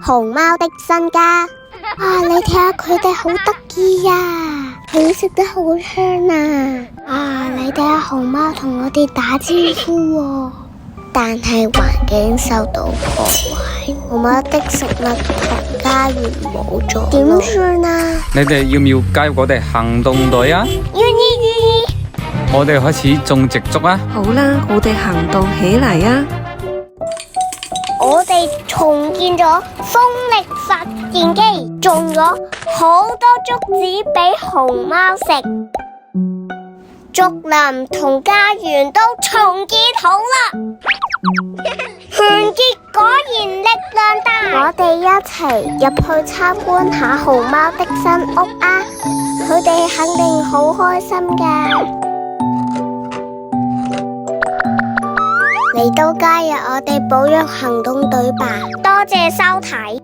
熊貓的新家。你睇下佢哋好得意呀，佢食得好香啊！你睇下熊貓同我哋打招呼喎，但係環境受到破壞，熊貓的食物同家園冇咗，點算啊？你哋要唔要加入我哋行動隊啊？願意。我哋開始種植竹啊！好啦，我哋行動起嚟啊！我哋重建咗風力發電機，種咗好多竹子俾熊貓食，竹林同家園都重建好啦。團結果然力量大，我哋一齊入去參觀下熊貓的新屋啊！佢哋肯定好開心㗎。嚟到假日，我哋保育行動隊吧。多謝收睇。